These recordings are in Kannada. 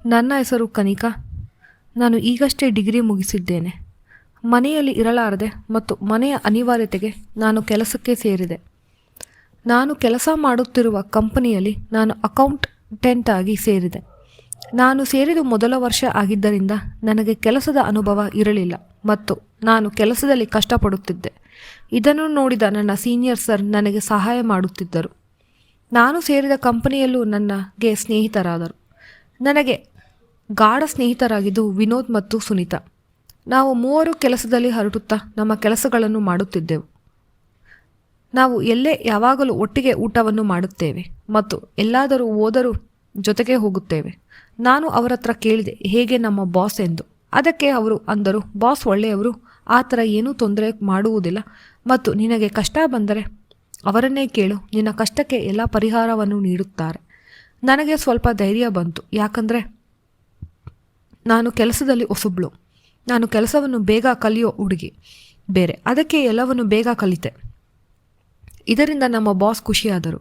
ನನ್ನ ಹೆಸರು ಕನಿಕಾ. ನಾನು ಈಗಷ್ಟೇ ಡಿಗ್ರಿ ಮುಗಿಸಿದ್ದೇನೆ. ಮನೆಯಲ್ಲಿ ಇರಲಾರದೆ ಮತ್ತು ಮನೆಯ ಅನಿವಾರ್ಯತೆಗೆ ನಾನು ಕೆಲಸಕ್ಕೆ ಸೇರಿದೆ. ನಾನು ಕೆಲಸ ಮಾಡುತ್ತಿರುವ ಕಂಪನಿಯಲ್ಲಿ ನಾನು ಅಕೌಂಟೆಂಟ್ ಆಗಿ ಸೇರಿದೆ. ನಾನು ಸೇರಿದ ಮೊದಲ ವರ್ಷ ಆಗಿದ್ದರಿಂದ ನನಗೆ ಕೆಲಸದ ಅನುಭವ ಇರಲಿಲ್ಲ ಮತ್ತು ನಾನು ಕೆಲಸದಲ್ಲಿ ಕಷ್ಟಪಡುತ್ತಿದ್ದೆ. ಇದನ್ನು ನೋಡಿದ ನನ್ನ ಸೀನಿಯರ್ ಸರ್ ನನಗೆ ಸಹಾಯ ಮಾಡುತ್ತಿದ್ದರು. ನಾನು ಸೇರಿದ ಕಂಪನಿಯಲ್ಲೂ ನನಗೆ ಸ್ನೇಹಿತರಾದರು. ನನಗೆ ಗಾಢ ಸ್ನೇಹಿತರಾಗಿದ್ದು ವಿನೋದ್ ಮತ್ತು ಸುನೀತಾ. ನಾವು ಮೂವರು ಕೆಲಸದಲ್ಲಿ ಹರಡುತ್ತಾ ನಮ್ಮ ಕೆಲಸಗಳನ್ನು ಮಾಡುತ್ತಿದ್ದೆವು. ನಾವು ಎಲ್ಲೇ ಯಾವಾಗಲೂ ಒಟ್ಟಿಗೆ ಊಟವನ್ನು ಮಾಡುತ್ತೇವೆ ಮತ್ತು ಎಲ್ಲಾದರೂ ಹೋದರೂ ಜೊತೆಗೆ ಹೋಗುತ್ತೇವೆ. ನಾನು ಅವರ ಹತ್ರ ಕೇಳಿದೆ ಹೇಗೆ ನಮ್ಮ ಬಾಸ್ ಎಂದು. ಅದಕ್ಕೆ ಅವರು ಅಂದರು, ಬಾಸ್ ಒಳ್ಳೆಯವರು, ಆ ಥರ ಏನೂ ತೊಂದರೆ ಮಾಡುವುದಿಲ್ಲ ಮತ್ತು ನಿನಗೆ ಕಷ್ಟ ಬಂದರೆ ಅವರನ್ನೇ ಕೇಳು, ನಿನ್ನ ಕಷ್ಟಕ್ಕೆ ಎಲ್ಲ ಪರಿಹಾರವನ್ನು ನೀಡುತ್ತಾರೆ. ನನಗೆ ಸ್ವಲ್ಪ ಧೈರ್ಯ ಬಂತು, ಯಾಕಂದರೆ ನಾನು ಕೆಲಸದಲ್ಲಿ ಹೊಸಬ್ಳು. ನಾನು ಕೆಲಸವನ್ನು ಬೇಗ ಕಲಿಯೋ ಹುಡುಗಿ ಬೇರೆ, ಅದಕ್ಕೆ ಎಲ್ಲವನ್ನು ಬೇಗ ಕಲಿತೆ. ಇದರಿಂದ ನಮ್ಮ ಬಾಸ್ ಖುಷಿಯಾದರು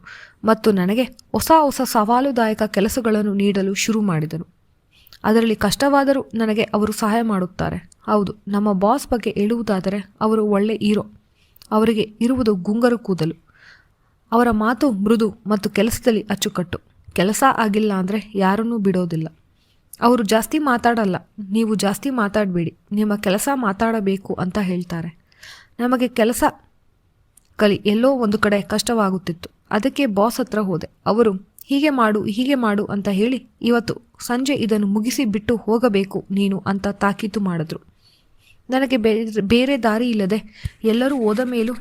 ಮತ್ತು ನನಗೆ ಹೊಸ ಹೊಸ ಸವಾಲುದಾಯಕ ಕೆಲಸಗಳನ್ನು ನೀಡಲು ಶುರು ಮಾಡಿದರು. ಅದರಲ್ಲಿ ಕಷ್ಟವಾದರೂ ನನಗೆ ಅವರು ಸಹಾಯ ಮಾಡುತ್ತಾರೆ. ಹೌದು, ನಮ್ಮ ಬಾಸ್ ಬಗ್ಗೆ ಹೇಳುವುದಾದರೆ ಅವರು ಒಳ್ಳೆ ಹೀರೋ. ಅವರಿಗೆ ಇರುವುದು ಗುಂಗರು ಕೂದಲು. ಅವರ ಮಾತು ಮೃದು ಮತ್ತು ಕೆಲಸದಲ್ಲಿ ಅಚ್ಚುಕಟ್ಟು. ಕೆಲಸ ಆಗಿಲ್ಲ ಅಂದರೆ ಯಾರನ್ನೂ ಬಿಡೋದಿಲ್ಲ. ಅವರು ಜಾಸ್ತಿ ಮಾತಾಡಲ್ಲ, ನೀವು ಜಾಸ್ತಿ ಮಾತಾಡಬೇಡಿ, ನಿಮ್ಮ ಕೆಲಸ ಮಾತಾಡಬೇಕು ಅಂತ ಹೇಳ್ತಾರೆ. ನಮಗೆ ಕೆಲಸ ಎಲ್ಲೋ ಒಂದು ಕಡೆ ಕಷ್ಟವಾಗುತ್ತಿತ್ತು. ಅದಕ್ಕೆ ಬಾಸ್ ಹತ್ರ ಹೋದೆ. ಅವರು ಹೀಗೆ ಮಾಡು ಅಂತ ಹೇಳಿ, ಇವತ್ತು ಸಂಜೆ ಇದನ್ನು ಮುಗಿಸಿ ಬಿಟ್ಟು ಹೋಗಬೇಕು ನೀನು ಅಂತ ತಾಕೀತು ಮಾಡಿದ್ರು. ನನಗೆ ಬೇರೆ ದಾರಿ ಇಲ್ಲದೆ ಎಲ್ಲರೂ ಹೋದ ಮೇಲೂ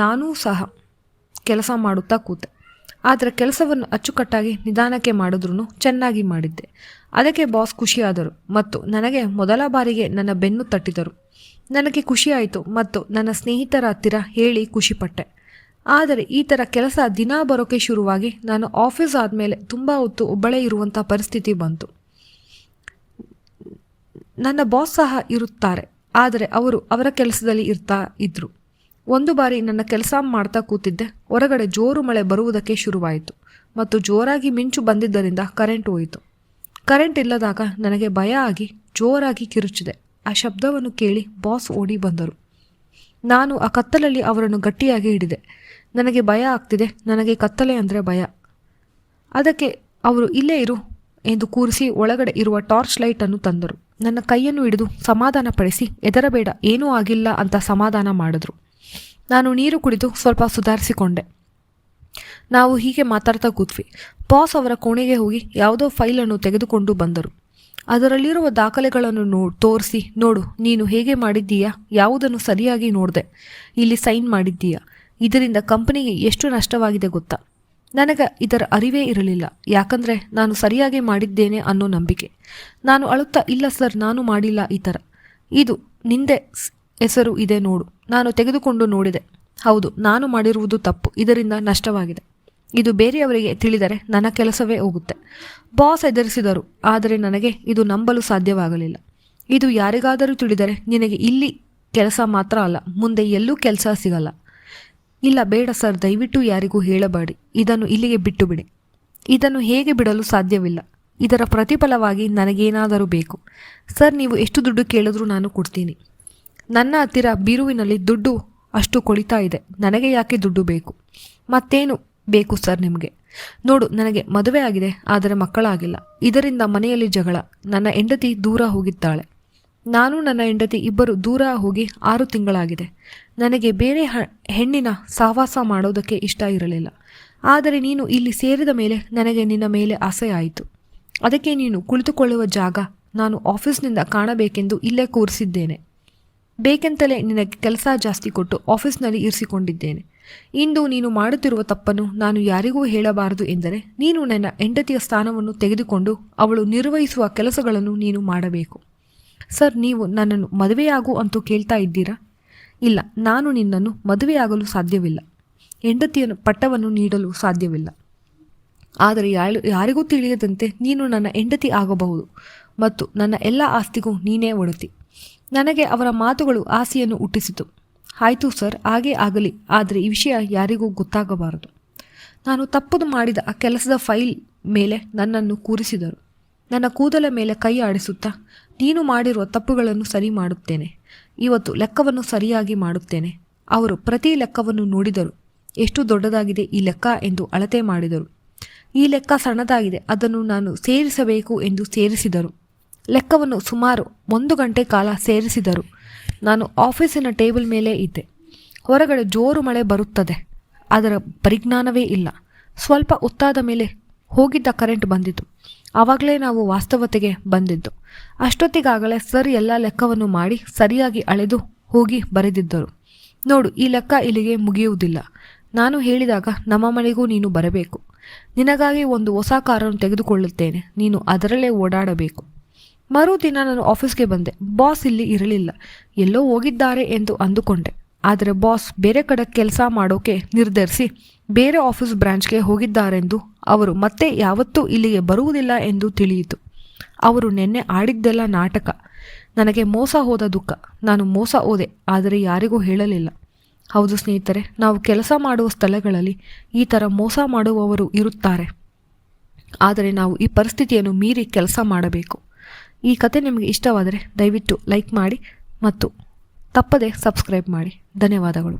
ನಾನೂ ಸಹ ಕೆಲಸ ಮಾಡುತ್ತಾ ಕೂತೆ. ಆದರೆ ಕೆಲಸವನ್ನು ಅಚ್ಚುಕಟ್ಟಾಗಿ ನಿಧಾನಕ್ಕೆ ಮಾಡಿದ್ರೂ ಚೆನ್ನಾಗಿ ಮಾಡಿದ್ದೆ. ಅದಕ್ಕೆ ಬಾಸ್ ಖುಷಿಯಾದರು ಮತ್ತು ನನಗೆ ಮೊದಲ ಬಾರಿಗೆ ನನ್ನ ಬೆನ್ನು ತಟ್ಟಿದರು. ನನಗೆ ಖುಷಿಯಾಯಿತು ಮತ್ತು ನನ್ನ ಸ್ನೇಹಿತರ ಹತ್ತಿರ ಹೇಳಿ ಖುಷಿಪಟ್ಟೆ. ಆದರೆ ಈ ಥರ ಕೆಲಸ ದಿನ ಬರೋಕ್ಕೆ ಶುರುವಾಗಿ ನಾನು ಆಫೀಸ್ ಆದಮೇಲೆ ತುಂಬ ಹೊತ್ತು ಒಬ್ಬಳೇ ಇರುವಂಥ ಪರಿಸ್ಥಿತಿ ಬಂತು. ನನ್ನ ಬಾಸ್ ಸಹ ಇರುತ್ತಾರೆ, ಆದರೆ ಅವರು ಅವರ ಕೆಲಸದಲ್ಲಿ ಇದ್ರು. ಒಂದು ಬಾರಿ ನನ್ನ ಕೆಲಸ ಮಾಡ್ತಾ ಕೂತಿದ್ದೆ. ಹೊರಗಡೆ ಜೋರು ಮಳೆ ಬರುವುದಕ್ಕೆ ಶುರುವಾಯಿತು ಮತ್ತು ಜೋರಾಗಿ ಮಿಂಚು ಬಂದಿದ್ದರಿಂದ ಕರೆಂಟ್ ಹೋಯಿತು. ಕರೆಂಟ್ ಇಲ್ಲದಾಗ ನನಗೆ ಭಯ ಆಗಿ ಜೋರಾಗಿ ಕಿರುಚಿದೆ. ಆ ಶಬ್ದವನ್ನು ಕೇಳಿ ಬಾಸ್ ಓಡಿ ಬಂದರು. ನಾನು ಆ ಕತ್ತಲಲ್ಲಿ ಅವರನ್ನು ಗಟ್ಟಿಯಾಗಿ ಹಿಡಿದೆ. ನನಗೆ ಭಯ ಆಗ್ತಿದೆ, ನನಗೆ ಕತ್ತಲೆ ಅಂದರೆ ಭಯ. ಅದಕ್ಕೆ ಅವರು ಇಲ್ಲೇ ಇರು ಎಂದು ಕೂರಿಸಿ ಒಳಗಡೆ ಇರುವ ಟಾರ್ಚ್ ಲೈಟನ್ನು ತಂದರು. ನನ್ನ ಕೈಯನ್ನು ಹಿಡಿದು ಸಮಾಧಾನಪಡಿಸಿ, ಹೆದರಬೇಡ, ಏನೂ ಆಗಿಲ್ಲ ಅಂತ ಸಮಾಧಾನ ಮಾಡಿದ್ರು. ನಾನು ನೀರು ಕುಡಿದು ಸ್ವಲ್ಪ ಸುಧಾರಿಸಿಕೊಂಡೆ. ನಾವು ಹೀಗೆ ಮಾತಾಡ್ತಾ ಕೂತ್ವಿ. ಬಾಸ್ ಅವರ ಕೋಣೆಗೆ ಹೋಗಿ ಯಾವುದೋ ಫೈಲನ್ನು ತೆಗೆದುಕೊಂಡು ಬಂದರು. ಅದರಲ್ಲಿರುವ ದಾಖಲೆಗಳನ್ನು ತೋರಿಸಿ, ನೋಡು, ನೀನು ಹೇಗೆ ಮಾಡಿದ್ದೀಯಾ, ಯಾವುದನ್ನು ಸರಿಯಾಗಿ ನೋಡಿದೆ, ಇಲ್ಲಿ ಸೈನ್ ಮಾಡಿದ್ದೀಯಾ, ಇದರಿಂದ ಕಂಪನಿಗೆ ಎಷ್ಟು ನಷ್ಟವಾಗಿದೆ ಗೊತ್ತಾ. ನನಗೆ ಇದರ ಅರಿವೇ ಇರಲಿಲ್ಲ, ಯಾಕಂದರೆ ನಾನು ಸರಿಯಾಗಿ ಮಾಡಿದ್ದೇನೆ ಅನ್ನೋ ನಂಬಿಕೆ. ನಾನು ಅಳುತ್ತಾ, ಇಲ್ಲ ಸರ್, ನಾನು ಮಾಡಿಲ್ಲ ಈ ಥರ, ಇದು ನಿಂದೆ ಹೆಸರು ಇದೆ ನೋಡು. ನಾನು ತೆಗೆದುಕೊಂಡು ನೋಡಿದೆ. ಹೌದು, ನಾನು ಮಾಡಿರುವುದು ತಪ್ಪು, ಇದರಿಂದ ನಷ್ಟವಾಗಿದೆ. ಇದು ಬೇರೆಯವರಿಗೆ ತಿಳಿದರೆ ನನ್ನ ಕೆಲಸವೇ ಹೋಗುತ್ತೆ. ಬಾಸ್ ಎದುರಿಸಿದರು, ಆದರೆ ನನಗೆ ಇದು ನಂಬಲು ಸಾಧ್ಯವಾಗಲಿಲ್ಲ. ಇದು ಯಾರಿಗಾದರೂ ತಿಳಿದರೆ ನಿನಗೆ ಇಲ್ಲಿ ಕೆಲಸ ಮಾತ್ರ ಅಲ್ಲ, ಮುಂದೆ ಎಲ್ಲೂ ಕೆಲಸ ಸಿಗಲ್ಲ. ಇಲ್ಲ ಬೇಡ ಸರ್, ದಯವಿಟ್ಟು ಯಾರಿಗೂ ಹೇಳಬೇಡಿ, ಇದನ್ನು ಇಲ್ಲಿಗೆ ಬಿಟ್ಟು ಬಿಡಿ. ಇದನ್ನು ಹೇಗೆ ಬಿಡಲು ಸಾಧ್ಯವಿಲ್ಲ. ಇದರ ಪ್ರತಿಫಲವಾಗಿ ನನಗೇನಾದರೂ ಬೇಕು. ಸರ್, ನೀವು ಎಷ್ಟು ದುಡ್ಡು ಕೇಳಿದ್ರೂ ನಾನು ಕೊಡ್ತೀನಿ. ನನ್ನ ಹತ್ತಿರ ಬೀರುವಿನಲ್ಲಿ ದುಡ್ಡು ಅಷ್ಟು ಕೊಳಿತಾ ಇದೆ. ನನಗೆ ಯಾಕೆ ದುಡ್ಡು ಬೇಕು? ಮತ್ತೇನು ಬೇಕು ಸರ್ ನಿಮಗೆ? ನೋಡು, ನನಗೆ ಮದುವೆ ಆಗಿದೆ, ಆದರೆ ಮಕ್ಕಳಾಗಿಲ್ಲ. ಇದರಿಂದ ಮನೆಯಲ್ಲಿ ಜಗಳ. ನನ್ನ ಹೆಂಡತಿ ದೂರ ಹೋಗಿದ್ದಾಳೆ. ನಾನು ನನ್ನ ಹೆಂಡತಿ ಇಬ್ಬರು ದೂರ ಹೋಗಿ 6 ತಿಂಗಳಾಗಿದೆ. ನನಗೆ ಬೇರೆ ಹೆಣ್ಣಿನ ಸಹವಾಸ ಮಾಡೋದಕ್ಕೆ ಇಷ್ಟ ಇರಲಿಲ್ಲ. ಆದರೆ ನೀನು ಇಲ್ಲಿ ಸೇರಿದ ಮೇಲೆ ನನಗೆ ನಿನ್ನ ಮೇಲೆ ಆಸೆ ಆಯಿತು. ಅದಕ್ಕೆ ನೀನು ಕುಳಿತುಕೊಳ್ಳುವ ಜಾಗ ನಾನು ಆಫೀಸ್ನಿಂದ ಕಾಣಬೇಕೆಂದು ಇಲ್ಲೇ ಕೂರಿಸಿದ್ದೇನೆ. ಬೇಕೆಂತಲೇ ನಿನಗೆ ಕೆಲಸ ಜಾಸ್ತಿ ಕೊಟ್ಟು ಆಫೀಸ್ನಲ್ಲಿ ಇರಿಸಿಕೊಂಡಿದ್ದೇನೆ. ಇಂದು ನೀನು ಮಾಡುತ್ತಿರುವ ತಪ್ಪನ್ನು ನಾನು ಯಾರಿಗೂ ಹೇಳಬಾರದು ಎಂದರೆ, ನೀನು ನನ್ನ ಹೆಂಡತಿಯ ಸ್ಥಾನವನ್ನು ತೆಗೆದುಕೊಂಡು ಅವಳು ನಿರ್ವಹಿಸುವ ಕೆಲಸಗಳನ್ನು ನೀನು ಮಾಡಬೇಕು. ಸರ್, ನೀವು ನನ್ನನ್ನು ಮದುವೆಯಾಗು ಅಂತೂ ಕೇಳ್ತಾ ಇದ್ದೀರಾ? ಇಲ್ಲ, ನಾನು ನಿನ್ನನ್ನು ಮದುವೆಯಾಗಲು ಸಾಧ್ಯವಿಲ್ಲ. ಹೆಂಡತಿಯ ಪಟ್ಟವನ್ನು ನೀಡಲು ಸಾಧ್ಯವಿಲ್ಲ. ಆದರೆ ಯಾರಿಗೂ ತಿಳಿಯದಂತೆ ನೀನು ನನ್ನ ಹೆಂಡತಿ ಆಗಬಹುದು ಮತ್ತು ನನ್ನ ಎಲ್ಲ ಆಸ್ತಿಗೂ ನೀನೇ ಒಡತಿ. ನನಗೆ ಅವರ ಮಾತುಗಳು ಆಸೆಯನ್ನು ಹುಟ್ಟಿಸಿತು. ಆಯಿತು ಸರ್, ಹಾಗೇ ಆಗಲಿ, ಆದರೆ ಈ ವಿಷಯ ಯಾರಿಗೂ ಗೊತ್ತಾಗಬಾರದು. ನಾನು ತಪ್ಪು ಮಾಡಿದ ಆ ಕೆಲಸದ ಫೈಲ್ ಮೇಲೆ ನನ್ನನ್ನು ಕೂರಿಸಿದರು. ನನ್ನ ಕೂದಲ ಮೇಲೆ ಕೈ ಆಡಿಸುತ್ತಾ, ನೀನು ಮಾಡಿರುವ ತಪ್ಪುಗಳನ್ನು ಸರಿ ಮಾಡುತ್ತೇನೆ. ಇವತ್ತು ಲೆಕ್ಕವನ್ನು ಸರಿಯಾಗಿ ಮಾಡುತ್ತೇನೆ. ಅವರು ಪ್ರತಿ ಲೆಕ್ಕವನ್ನು ನೋಡಿದರು. ಎಷ್ಟು ದೊಡ್ಡದಾಗಿದೆ ಈ ಲೆಕ್ಕ ಎಂದು ಅಳತೆ ಮಾಡಿದರು. ಈ ಲೆಕ್ಕ ಸಣ್ಣದಾಗಿದೆ, ಅದನ್ನು ನಾನು ಸೇರಿಸಬೇಕು ಎಂದು ಸೇರಿಸಿದರು. ಲೆಕ್ಕವನ್ನು ಸುಮಾರು 1 ಗಂಟೆ ಕಾಲ ಸೇರಿಸಿದರು. ನಾನು ಆಫೀಸಿನ ಟೇಬಲ್ ಮೇಲೆ ಇದ್ದೆ. ಹೊರಗಡೆ ಜೋರು ಮಳೆ ಬರುತ್ತದೆ. ಅದರ ಪರಿಜ್ಞಾನವೇ ಇಲ್ಲ. ಸ್ವಲ್ಪ ಹೊತ್ತಾದ ಮೇಲೆ ಹೋಗಿದ್ದ ಕರೆಂಟ್ ಬಂದಿತು. ಆವಾಗಲೇ ನಾವು ವಾಸ್ತವತೆಗೆ ಬಂದಿದ್ದು. ಅಷ್ಟೊತ್ತಿಗಾಗಲೇ ಸರ್ ಎಲ್ಲ ಲೆಕ್ಕವನ್ನು ಮಾಡಿ ಸರಿಯಾಗಿ ಅಳೆದು ಹೋಗಿ ಬರೆದಿದ್ದರು. ನೋಡು, ಈ ಲೆಕ್ಕ ಇಲ್ಲಿಗೆ ಮುಗಿಯುವುದಿಲ್ಲ. ನಾನು ಹೇಳಿದಾಗ ನಮ್ಮ ಮನೆಗೂ ನೀನು ಬರಬೇಕು. ನಿನಗಾಗಿ ಒಂದು ಹೊಸ ಕಾರನ್ನು ತೆಗೆದುಕೊಳ್ಳುತ್ತೇನೆ. ನೀನು ಅದರಲ್ಲೇ ಓಡಾಡಬೇಕು. ಮರುದಿನ ನಾನು ಆಫೀಸ್ಗೆ ಬಂದೆ. ಬಾಸ್ ಇಲ್ಲಿ ಇರಲಿಲ್ಲ. ಎಲ್ಲೋ ಹೋಗಿದ್ದಾರೆ ಎಂದು ಅಂದುಕೊಂಡೆ. ಆದರೆ ಬಾಸ್ ಬೇರೆ ಕಡೆ ಕೆಲಸ ಮಾಡೋಕೆ ನಿರ್ಧರಿಸಿ ಬೇರೆ ಆಫೀಸ್ ಬ್ರಾಂಚ್ಗೆ ಹೋಗಿದ್ದಾರೆಂದು, ಅವರು ಮತ್ತೆ ಯಾವತ್ತೂ ಇಲ್ಲಿಗೆ ಬರುವುದಿಲ್ಲ ಎಂದು ತಿಳಿಯಿತು. ಅವರು ನಿನ್ನೆ ಆಡಿದ್ದೆಲ್ಲ ನಾಟಕ. ನನಗೆ ಮೋಸ ಹೋದ ದುಃಖ. ನಾನು ಮೋಸ ಹೋದೆ, ಆದರೆ ಯಾರಿಗೂ ಹೇಳಲಿಲ್ಲ. ಹೌದು ಸ್ನೇಹಿತರೆ, ನಾವು ಕೆಲಸ ಮಾಡುವ ಸ್ಥಳಗಳಲ್ಲಿ ಈ ಥರ ಮೋಸ ಮಾಡುವವರು ಇರುತ್ತಾರೆ. ಆದರೆ ನಾವು ಈ ಪರಿಸ್ಥಿತಿಯನ್ನು ಮೀರಿ ಕೆಲಸ ಮಾಡಬೇಕು. ಈ ಕತೆ ನಿಮಗೆ ಇಷ್ಟವಾದರೆ ದಯವಿಟ್ಟು ಲೈಕ್ ಮಾಡಿ ಮತ್ತು ತಪ್ಪದೆ ಸಬ್ಸ್ಕ್ರೈಬ್ ಮಾಡಿ. ಧನ್ಯವಾದಗಳು.